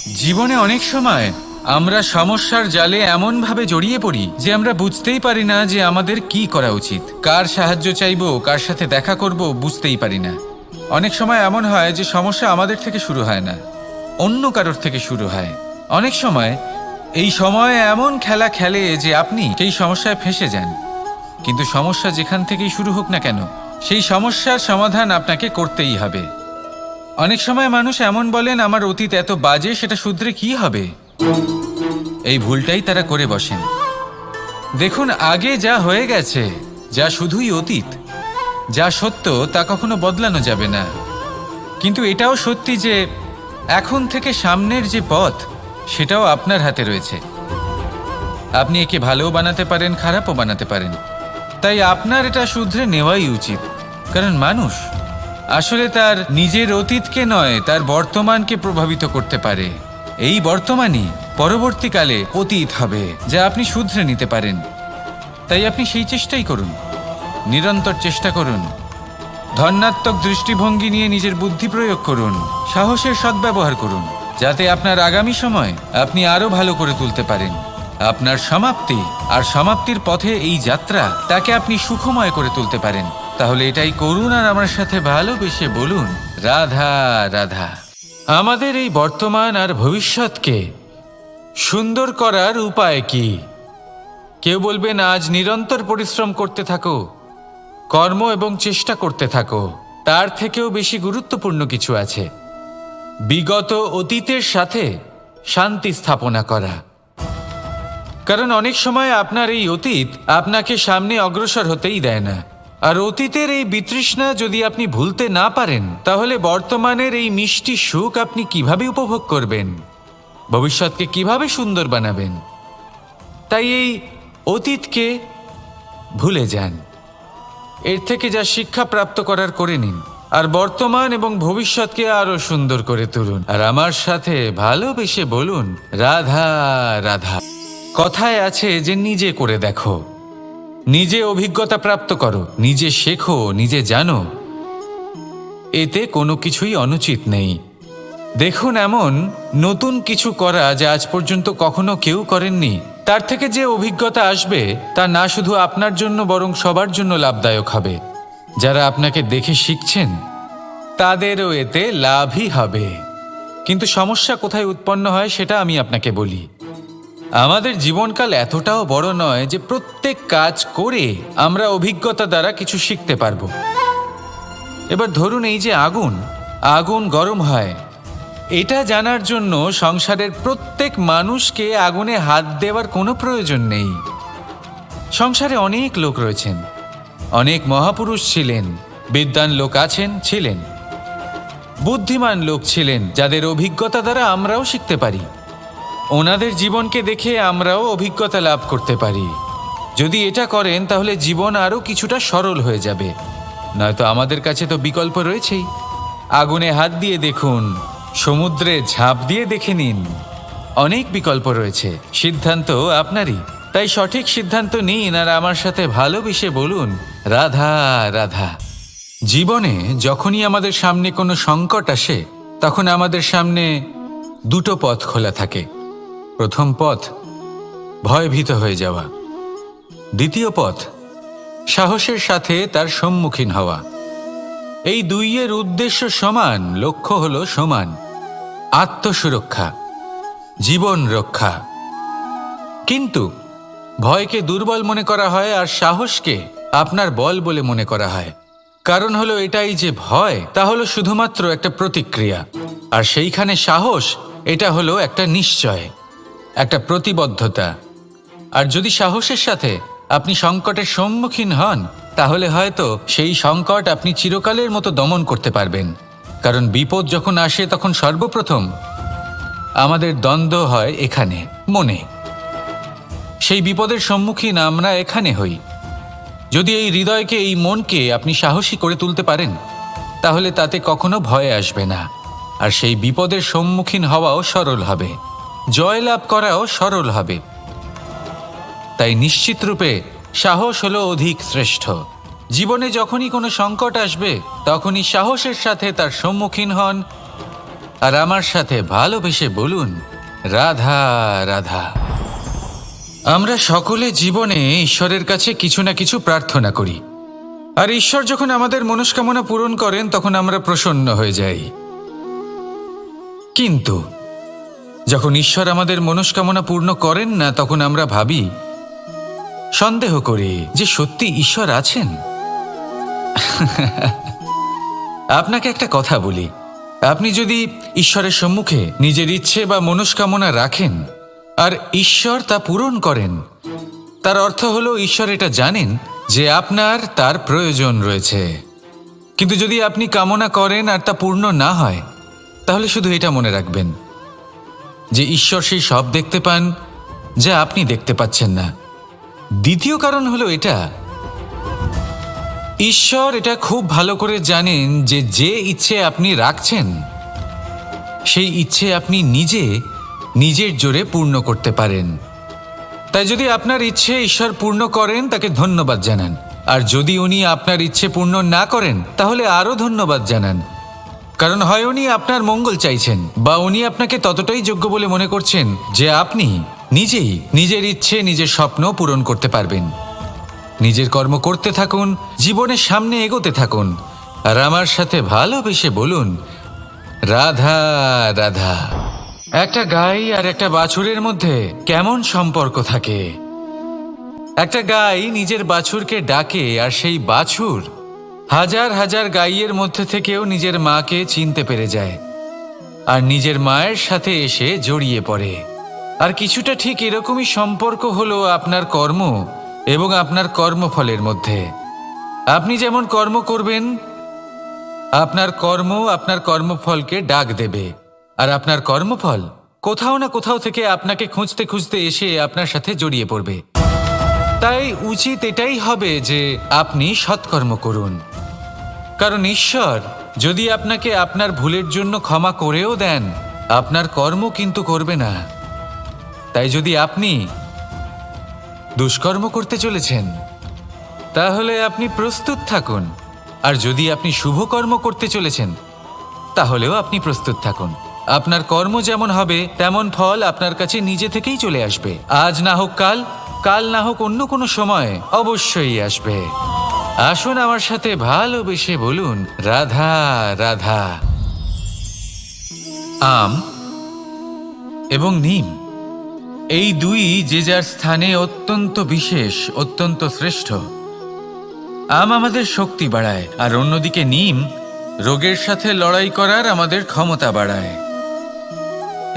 জীবনে অনেক সময় আমরা সমস্যার জালে এমনভাবে জড়িয়ে পড়ি যে আমরা বুঝতেই পারি না যে আমাদের কি করা উচিত, কার সাহায্য চাইবো, কার সাথে দেখা করব বুঝতেই পারি না। অনেক সময় এমন হয় যে সমস্যা আমাদের থেকে শুরু হয় না, অন্য কারোর থেকে শুরু হয়। অনেক সময় এই সময় এমন খেলা খেলে যে আপনি সেই সমস্যায় ফেঁসে যান। কিন্তু সমস্যা যেখান থেকেই শুরু হোক না কেন, সেই সমস্যার সমাধান আপনাকে করতেই হবে। অনেক সময় মানুষ এমন বলেন, আমার অতীত এত বাজে, সেটা শুধরে কি হবে। এই ভুলটাই তারা করে বসেন। দেখুন, আগে যা হয়ে গেছে, যা শুধুই অতীত, যা সত্য তা কখনো বদলানো যাবে না। কিন্তু এটাও সত্যি যে এখন থেকে সামনের যে পথ, সেটাও আপনার হাতে রয়েছে। আপনি একে ভালোও বানাতে পারেন, খারাপও বানাতে পারেন। তাই আপনার এটা শুধরে নেওয়াই উচিত। কারণ মানুষ আসলে তার নিজের অতীতকে নয়, তার বর্তমানকে প্রভাবিত করতে পারে। এই বর্তমানই পরবর্তীকালে অতীত হবে, যা আপনি শুধরে নিতে পারেন। তাই আপনি সেই চেষ্টাই করুন, নিরন্তর চেষ্টা করুন। ধন্যাত্মক দৃষ্টিভঙ্গি নিয়ে নিজের বুদ্ধি প্রয়োগ করুন, সাহসের সদ্ব্যবহার করুন, যাতে আপনার আগামী সময় আপনি আরো ভালো করে তুলতে পারেন। আপনার সমাপ্তি আর সমাপ্তির পথে এই যাত্রা, তাকে আপনি সুখময় করে তুলতে পারেন। তাহলে এটাই করুন আর আমার সাথে ভালোবেসে বলুন, রাধা রাধা। আমাদের এই বর্তমান আর ভবিষ্যৎকে সুন্দর করার উপায় কি? কেউ বলবেন, আজ নিরন্তর পরিশ্রম করতে থাকো, কর্ম এবং চেষ্টা করতে থাকো। তার থেকেও বেশি গুরুত্বপূর্ণ কিছু আছে, বিগত অতীতের সাথে শান্তি স্থাপনা করা। কারণ অনেক সময় আপনার এই অতীত আপনাকে সামনে অগ্রসর হতেই দেয় না। আর অতীতের এই বিতৃষ্ণা যদি আপনি ভুলতে না পারেন, তাহলে বর্তমানের এই মিষ্টি সুখ আপনি কিভাবে উপভোগ করবেন, ভবিষ্যৎকে কিভাবে সুন্দর বানাবেন? তাই এই অতীতকে ভুলে যান, এর থেকে যা শিক্ষা প্রাপ্ত করার করে নিন, আর বর্তমান এবং ভবিষ্যৎকে আরো সুন্দর করে তুলুন। আর আমার সাথে ভালোবেসে বলুন, রাধা রাধা। কথায় আছে যে নিজে করে দেখো, নিজে অভিজ্ঞতা প্রাপ্ত করো, নিজে শেখো, নিজে জানো। এতে কোনো কিছুই অনুচিত নেই। দেখুন, এমন নতুন কিছু করা যা আজ পর্যন্ত কখনো কেউ করেননি, তার থেকে যে অভিজ্ঞতা আসবে তা না শুধু আপনার জন্য বরং সবার জন্য লাভদায়ক হবে। যারা আপনাকে দেখে শিখছেন তাদেরও এতে লাভই হবে। কিন্তু সমস্যা কোথায় উৎপন্ন হয় সেটা আমি আপনাকে বলি। আমাদের জীবনকাল এতটাও বড় নয় যে প্রত্যেক কাজ করে আমরা অভিজ্ঞতা দ্বারা কিছু শিখতে পারবো। এবার ধরুন, এই যে আগুন গরম হয়, এটা জানার জন্য সংসারের প্রত্যেক মানুষকে আগুনে হাত দেওয়ার কোনো প্রয়োজন নেই। সংসারে অনেক লোক রয়েছেন, অনেক মহাপুরুষ ছিলেন, বিদ্বান লোক ছিলেন, বুদ্ধিমান লোক ছিলেন, যাদের অভিজ্ঞতা দ্বারা আমরাও শিখতে পারি। ওনাদের জীবনকে দেখে আমরাও অভিজ্ঞতা লাভ করতে পারি। যদি এটা করেন তাহলে জীবন আরও কিছুটা সরল হয়ে যাবে। নয়তো আমাদের কাছে তো বিকল্প রয়েছেই। আগুনে হাত দিয়ে দেখুন, সমুদ্রে ঝাঁপ দিয়ে দেখে নিন, অনেক বিকল্প রয়েছে। সিদ্ধান্ত আপনারই। তাই সঠিক সিদ্ধান্ত নিন আর আমার সাথে ভালোবেসে বলুন, রাধা রাধা। জীবনে যখনই আমাদের সামনে কোনো সংকট আসে, তখন আমাদের সামনে দুটো পথ খোলা থাকে। প্রথম পথ ভয়ভীত হয়ে যাওয়া, দ্বিতীয় পথ সাহসের সাথে তার সম্মুখীন হওয়া। এই দুইয়ের উদ্দেশ্য সমান, লক্ষ্য হলো সমান, আত্মসুরক্ষা, জীবন রক্ষা। কিন্তু ভয়কে দুর্বল মনে করা হয় আর সাহসকে আপনার বল বলে মনে করা হয়। কারণ হলো এটাই যে ভয়, তা হলো শুধুমাত্র একটা প্রতিক্রিয়া, আর সেইখানে সাহস, এটা হলো একটা নিশ্চয়, একটা প্রতিবদ্ধতা। আর যদি সাহসের সাথে আপনি সংকটের সম্মুখীন হন, তাহলে হয়তো সেই সংকট আপনি চিরকালের মতো দমন করতে পারবেন। কারণ বিপদ যখন আসে তখন সর্বপ্রথম আমাদের দ্বন্দ্ব হয় এখানে, মনে। সেই বিপদের সম্মুখীন আমরা এখানে হই। যদি এই হৃদয়কে, এই মনকে আপনি সাহসী করে তুলতে পারেন, তাহলে তাতে কখনো ভয় আসবে না। আর সেই বিপদের সম্মুখীন হওয়াও সরল হবে, জয়লাভ করাও সরল হবে। তাই নিশ্চিত রূপে সাহস হলো অধিক শ্রেষ্ঠ। জীবনে যখনই কোনো সংকট আসবে, তখনই সাহসের সাথে তার সম্মুখীন হন আর আমার সাথে ভালোবেসে বলুন, রাধা রাধা। আমরা সকলে জীবনে ঈশ্বরের কাছে কিছু না কিছু প্রার্থনা করি, আর ঈশ্বর যখন আমাদের মনস্কামনা পূরণ করেন তখন আমরা প্রসন্ন হয়ে যাই। কিন্তু যখন ঈশ্বর আমাদের মনস্কামনা পূর্ণ করেন না, তখন আমরা ভাবি, সন্দেহ করি যে সত্যি ঈশ্বর আছেন। আপনাকে একটা কথা বলি, আপনি যদি ঈশ্বরের সম্মুখে নিজের ইচ্ছে বা মনস্কামনা রাখেন আর ঈশ্বর তা পূরণ করেন, তার অর্থ হলো ঈশ্বর এটা জানেন যে আপনার তার প্রয়োজন রয়েছে। কিন্তু যদি আপনি কামনা করেন আর তা পূর্ণ না হয়, তাহলে শুধু এটা মনে রাখবেন যে ঈশ্বর সেই সব দেখতে পান যা আপনি দেখতে পাচ্ছেন না। দ্বিতীয় কারণ হলো এটা, ঈশ্বর এটা খুব ভালো করে জানেন যে যে ইচ্ছে আপনি রাখছেন সেই ইচ্ছে আপনি নিজের জোরে পূর্ণ করতে পারেন। তাই যদি আপনার ইচ্ছে ঈশ্বর পূর্ণ করেন, তাকে ধন্যবাদ জানান। আর যদি উনি আপনার ইচ্ছে পূর্ণ না করেন, তাহলে আরও ধন্যবাদ জানান। কারণ হয় উনি আপনার মঙ্গল চাইছেন, বা উনি আপনাকে ততটাই যোগ্য বলে মনে করছেন যে আপনি নিজেই নিজের ইচ্ছে, নিজের স্বপ্ন পূরণ করতে পারবেন। নিজের কর্ম করতে থাকুন, জীবনের সামনে এগোতে থাকুন, আর আমার সাথে ভালোবেসে বলুন, রাধা রাধা। একটা গাই আর একটা বাছুরের মধ্যে কেমন সম্পর্ক থাকে? একটা গাই নিজের বাছুরকে ডাকে, আর সেই বাছুর হাজার হাজার গাইয়ের মধ্যে থেকেও নিজের মাকে চিনতে পেরে যায় আর নিজের মায়ের সাথে এসে জড়িয়ে পড়ে। আর কিছুটা ঠিক এরকমই সম্পর্ক হলো আপনার কর্ম এবং আপনার কর্মফলের মধ্যে। আপনি যেমন কর্ম করবেন, আপনার কর্ম আপনার কর্মফলকে ডাক দেবে, আর আপনার কর্মফল কোথাও না কোথাও থেকে আপনাকে খুঁজতে খুঁজতে এসে আপনার সাথে জড়িয়ে পড়বে। তাই উচিত এটাই হবে যে আপনি সৎকর্ম করুন, কারণ ঈশ্বর যদি আপনাকে আপনার ভুলের জন্য ক্ষমা করেও দেন, আপনার কর্ম কিন্তু করবে না। তাই যদি আপনি দুষ্কর্ম করতে চলেছেন, তাহলে আপনি প্রস্তুত থাকুন, আর যদি আপনি শুভ কর্ম করতে চলেছেন, তাহলেও আপনি প্রস্তুত থাকুন। আপনার কর্ম যেমন হবে তেমন ফল আপনার কাছে নিজে থেকেই চলে আসবে। আজ না হোক কাল, কাল না হোক অন্য কোনো সময় অবশ্যই আসবে। আসুন আমার সাথে ভালোবেসে বলুন, রাধা রাধা। আম এবং নিম, এই দুই যে যার স্থানে অত্যন্ত বিশেষ, অত্যন্ত শ্রেষ্ঠ। আম আমাদের শক্তি বাড়ায়, আর অন্যদিকে নিম রোগের সাথে লড়াই করার আমাদের ক্ষমতা বাড়ায়।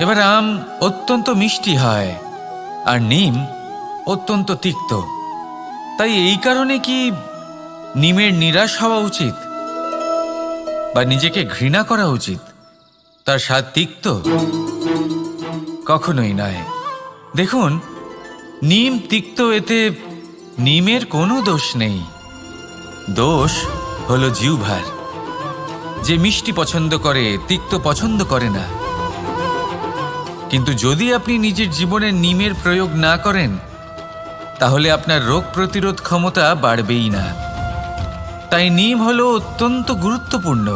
এবার আম অত্যন্ত মিষ্টি হয় আর নিম অত্যন্ত তিক্ত। তাই এই কারণে কি নিমের নিরাশ হওয়া উচিত বা নিজেকে ঘৃণা করা উচিত? তার স্বাদ তিক্ত? কখনোই নয়। দেখুন, নিম তিক্ত, এতে নিমের কোনো দোষ নেই। দোষ হলো জিহ্বার, যে মিষ্টি পছন্দ করে, তিক্ত পছন্দ করে না। কিন্তু যদি আপনি নিজের জীবনে নিমের প্রয়োগ না করেন, তাহলে আপনার রোগ প্রতিরোধ ক্ষমতা বাড়বেই না। তাই নিম হলো অত্যন্ত গুরুত্বপূর্ণ।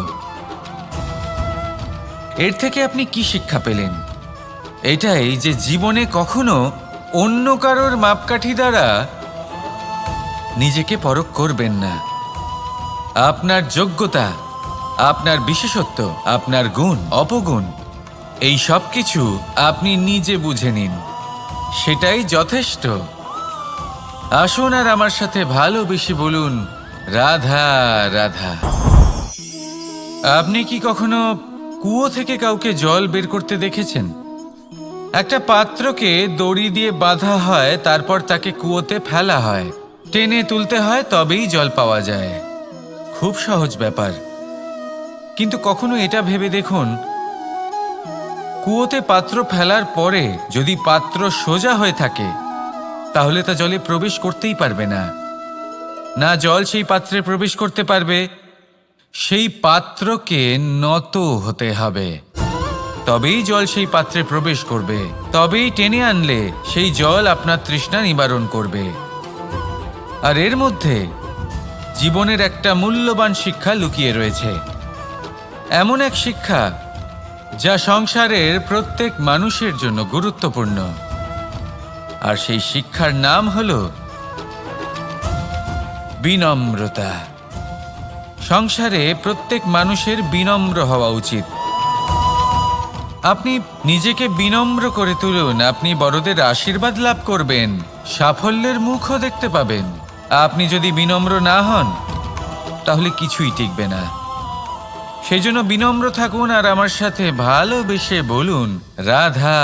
এর থেকে আপনি কি শিক্ষা পেলেন? এটাই যে জীবনে কখনো অন্য কারোর মাপকাঠি দ্বারা নিজেকে পরখ করবেন না। আপনার যোগ্যতা, আপনার বিশেষত্ব, আপনার গুণ, অপগুণ, এই সব কিছু আপনি নিজে বুঝে নিন, সেটাই যথেষ্ট। আসুন আর আমার সাথে ভালোবেসে বলুন, রাধা রাধা। আপনি কি কখনো কুয়ো থেকে কাউকে জল বের করতে দেখেছেন? একটা পাত্রকে দড়ি দিয়ে বাঁধা হয়, তারপর তাকে কুয়োতে ফেলা হয়, টেনে তুলতে হয়, তবেই জল পাওয়া যায়। খুব সহজ ব্যাপার। কিন্তু কখনো এটা ভেবে দেখুন, কুয়োতে পাত্র ফেলার পরে যদি পাত্র সোজা হয়ে থাকে, তাহলে তা জলে প্রবেশ করতেই পারবে না। না জল সেই পাত্রে প্রবেশ করতে পারবে, সেই পাত্রকে নত হতে হবে, তবেই জল সেই পাত্রে প্রবেশ করবে, তবেই টেনে আনলে সেই জল আপনার তৃষ্ণা নিবারণ করবে। আর এর মধ্যে জীবনের একটা মূল্যবান শিক্ষা লুকিয়ে রয়েছে। এমন এক শিক্ষা যা সংসারের প্রত্যেক মানুষের জন্য গুরুত্বপূর্ণ। আর সেই শিক্ষার নাম হলো বিনম্রতা। সংসারে প্রত্যেক মানুষের বিনম্র হওয়া উচিত। আপনি নিজেকে বিনম্র করে তুলুন, আপনি বড়দের আশীর্বাদ লাভ করবেন, সাফল্যের মুখও দেখতে পাবেন। আপনি যদি বিনম্র না হন তাহলে কিছুই টিকবে না। সেই জন্য বিনম্র থাকুন আর আমার সাথে ভালোবেসে বলুন রাধা